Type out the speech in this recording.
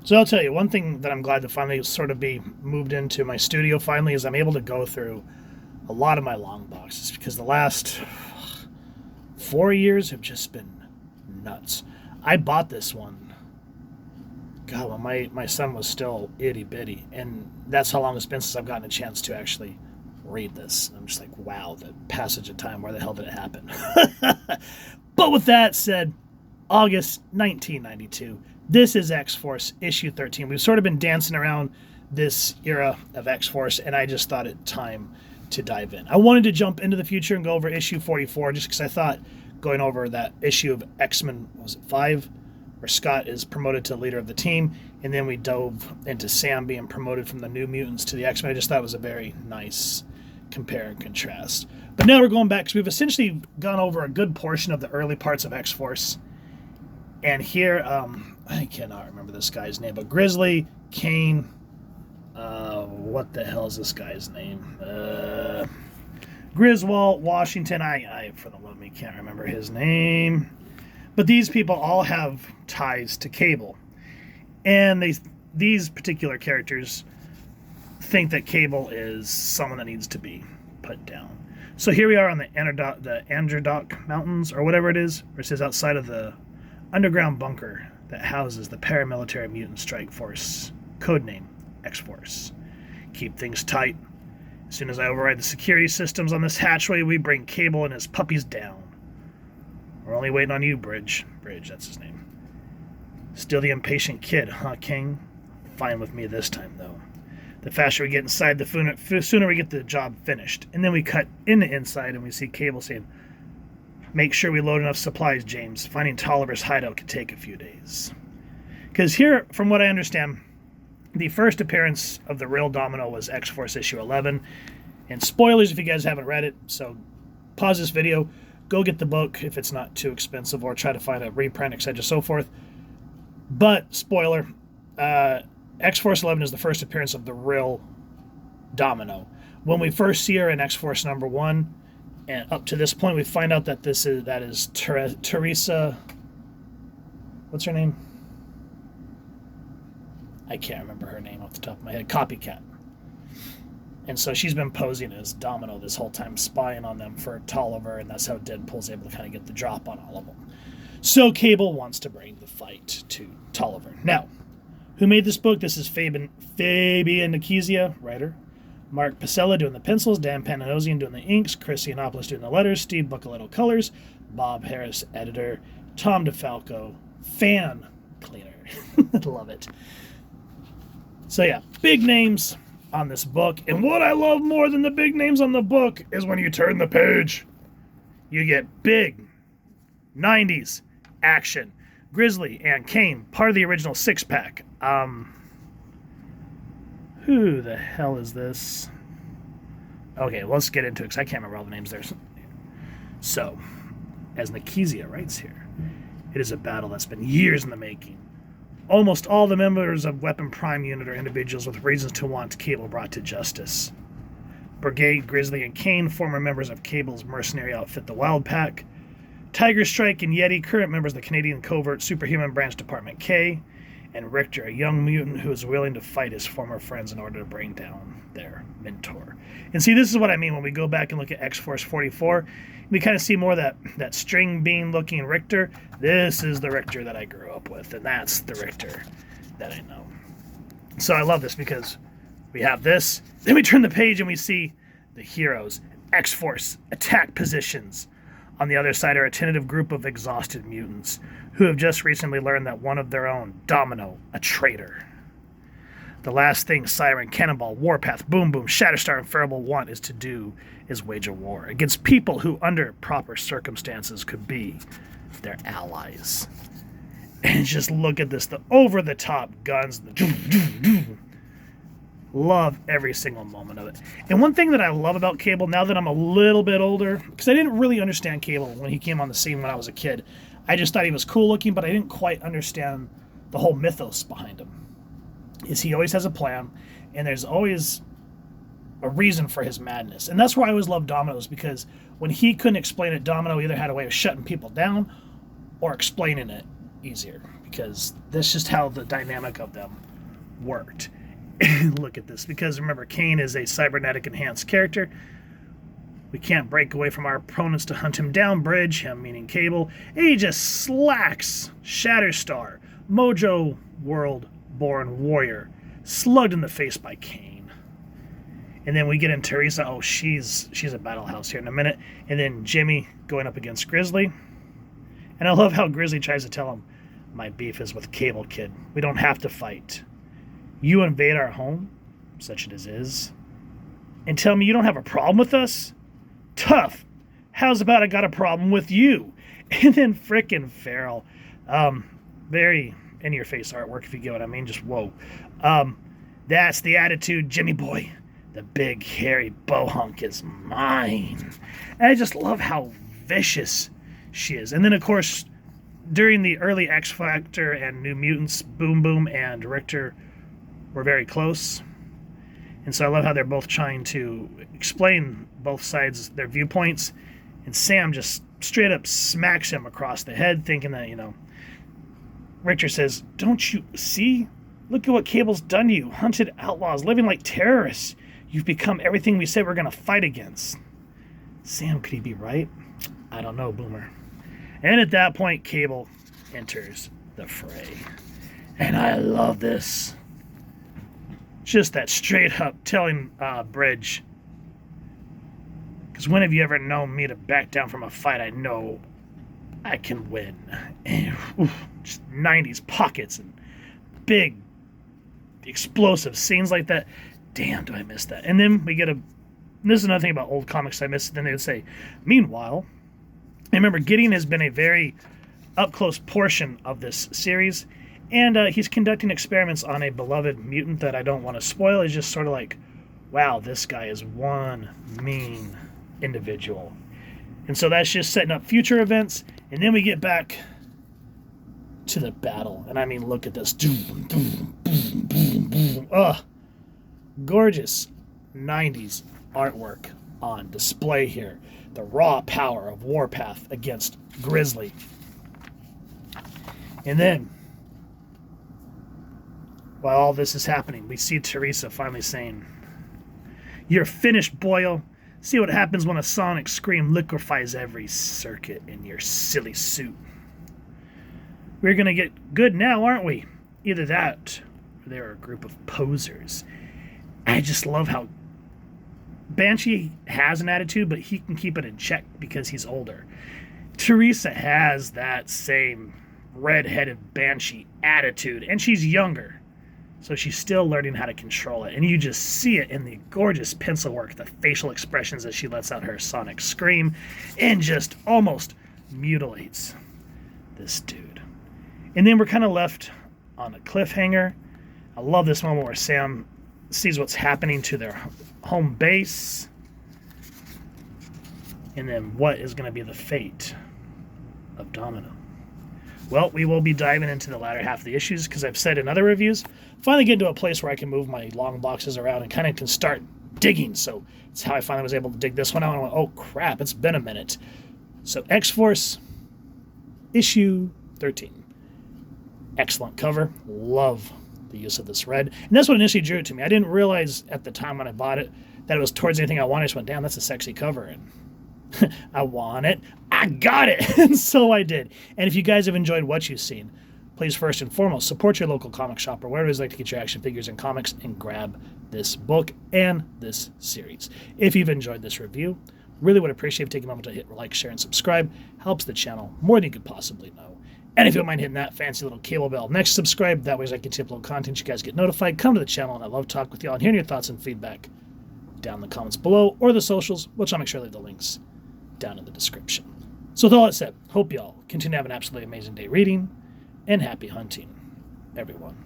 So I'll tell you, one thing that I'm glad to finally sort of be moved into my studio finally is I'm able to go through a lot of my long boxes because the last 4 years have just been nuts. I bought this one, God, when my son was still itty bitty, and that's how long it's been since I've gotten a chance to actually read this. I'm just like, wow, the passage of time, where the hell did it happen? But with that said, August 1992. This is X-Force issue 13. We've sort of been dancing around this era of X-Force, and I just thought it time to dive in. I wanted to jump into the future and go over issue 44 just because I thought going over that issue of X-Men, was it 5? Where Scott is promoted to leader of the team, and then we dove into Sam being promoted from the New Mutants to the X-Men. I just thought it was a very nice compare and contrast. But now we're going back because we've essentially gone over a good portion of the early parts of X-Force. And here, I cannot remember this guy's name, but Grizzly, Kane, what the hell is this guy's name? Griswold, Washington, I for the love of me can't remember his name. But these people all have ties to Cable. And these particular characters think that Cable is someone that needs to be put down. So here we are on the Androdoc Mountains, or whatever it is, where it says outside of the underground bunker that houses the paramilitary mutant strike force, codename X-Force. Keep things tight. As soon as I override the security systems on this hatchway, we bring Cable and his puppies down. We're only waiting on you, Bridge. Bridge, that's his name. Still the impatient kid, huh, King? Fine with me this time, though. The faster we get inside, the sooner we get the job finished. And then we cut in the inside and we see Cable saying, make sure we load enough supplies, James. Finding Tolliver's hideout could take a few days. Because here, from what I understand, the first appearance of the real Domino was X-Force issue 11. And spoilers if you guys haven't read it, so pause this video, go get the book if it's not too expensive, or try to find a reprint, etc. so forth. But, spoiler, X-Force 11 is the first appearance of the real Domino. When we first see her in X-Force number 1, and up to this point, we find out that that is Teresa. What's her name? I can't remember her name off the top of my head. Copycat. And so she's been posing as Domino this whole time, spying on them for Tolliver, and that's how Deadpool's able to kind of get the drop on all of them. So Cable wants to bring the fight to Tolliver. Now, who made this book? This is Fabian Nicieza, writer. Mark Pasella doing the pencils, Dan Panosian doing the inks, Chris Yiannopoulos doing the letters, Steve Buccoletto colors, Bob Harris editor, Tom DeFalco fan cleaner. Love it. So yeah, big names on this book, and what I love more than the big names on the book is when you turn the page, you get big 90s action. Grizzly and Kane, part of the original six-pack. Who the hell is this? Okay, let's get into it because I can't remember all the names there. So, as Nicieza writes here, it is a battle that's been years in the making. Almost all the members of Weapon Prime Unit are individuals with reasons to want Cable brought to justice. Brigade, Grizzly, and Kane, former members of Cable's mercenary outfit, the Wild Pack. Tiger Strike and Yeti, current members of the Canadian Covert Superhuman Branch Department K. And Richter, a young mutant who is willing to fight his former friends in order to bring down their mentor. And see, this is what I mean when we go back and look at X-Force 44. We kind of see more of that string bean looking Richter. This is the Richter that I grew up with, and that's the Richter that I know. So I love this because we have this, then we turn the page and we see the heroes, X-Force, attack positions. On the other side are a tentative group of exhausted mutants who have just recently learned that one of their own, Domino, a traitor. The last thing Siren, Cannonball, Warpath, Boom Boom, Shatterstar, and Farable want is to do is wage a war against people who, under proper circumstances, could be their allies. And just look at this, the over-the-top guns, love every single moment of it. And one thing that I love about Cable, now that I'm a little bit older, because I didn't really understand Cable when he came on the scene when I was a kid. I just thought he was cool looking, but I didn't quite understand the whole mythos behind him. Is he always has a plan, and there's always a reason for his madness. And that's why I always loved Domino's, because when he couldn't explain it, Domino either had a way of shutting people down or explaining it easier. because that's just how the dynamic of them worked. Look at this, because remember, Kane is a cybernetic enhanced character. We can't break away from our opponents to hunt him down. Bridge, him meaning Cable, and he just slacks Shatterstar, Mojo World born warrior, slugged in the face by Kane. And then we get in Teresa. Oh, she's a battle house here in a minute. And then Jimmy going up against Grizzly. And I love how Grizzly tries to tell him, my beef is with Cable, kid. We don't have to fight. You invade our home, such it is, and tell me you don't have a problem with us? Tough. How's about I got a problem with you? And then frickin' Farrell. Very in-your-face artwork, if you get what I mean. Just whoa. That's the attitude, Jimmy boy. The big, hairy bohunk is mine. And I just love how vicious she is. And then, of course, during the early X Factor and New Mutants, Boom Boom and Richter were very close. And so I love how they're both trying to explain both sides, their viewpoints. And Sam just straight up smacks him across the head, thinking that, Richter says, don't you see? Look at what Cable's done to you. Hunted outlaws, living like terrorists. You've become everything we said we're going to fight against. Sam, could he be right? I don't know, Boomer. And at that point, Cable enters the fray. And I love this. Just that straight up telling Bridge. Because when have you ever known me to back down from a fight I know I can win? And, just 90s pockets and big explosive scenes like that. Damn, do I miss that. And then we get this is another thing about old comics I missed. Then they would say, meanwhile, and remember, Gideon has been a very up-close portion of this series. And he's conducting experiments on a beloved mutant that I don't want to spoil. It's just sort of like, wow, this guy is one mean individual. And so that's just setting up future events. And then we get back to the battle. And I mean, look at this. Gorgeous 90s artwork on display here. The raw power of Warpath against Grizzly. And then, while all this is happening, we see Teresa finally saying, you're finished, boyo. See what happens when a sonic scream liquefies every circuit in your silly suit. We're going to get good now, aren't we? Either that, or they're a group of posers. I just love how Banshee has an attitude, but he can keep it in check because he's older. Teresa has that same red-headed Banshee attitude, and she's younger. So she's still learning how to control it. And you just see it in the gorgeous pencil work, the facial expressions as she lets out her sonic scream and just almost mutilates this dude. And then we're kind of left on a cliffhanger. I love this moment where Sam sees what's happening to their home base. And then what is going to be the fate of Domino? Well, we will be diving into the latter half of the issues because I've said in other reviews, finally get to a place where I can move my long boxes around and kind of can start digging. So it's how I finally was able to dig this one out. And I went, oh crap, it's been a minute. So X-Force, issue 13. Excellent cover. Love the use of this red. And that's what initially drew it to me. I didn't realize at the time when I bought it that it was towards anything I wanted. I just went, damn, that's a sexy cover. And I want it. I got it. And so I did. And if you guys have enjoyed what you've seen, please first and foremost support your local comic shop or wherever it is like to get your action figures and comics and grab this book and this series. If you've enjoyed this review, really would appreciate taking a moment to hit like, share, and subscribe. Helps the channel more than you could possibly know. And if you don't mind hitting that fancy little cable bell next to subscribe, that way as I can upload content, you guys get notified. Come to the channel, and I love talking with y'all and hearing your thoughts and feedback down in the comments below or the socials, which I'll make sure I leave the links down in the description. So with all that said, hope y'all continue to have an absolutely amazing day reading, and happy hunting, everyone.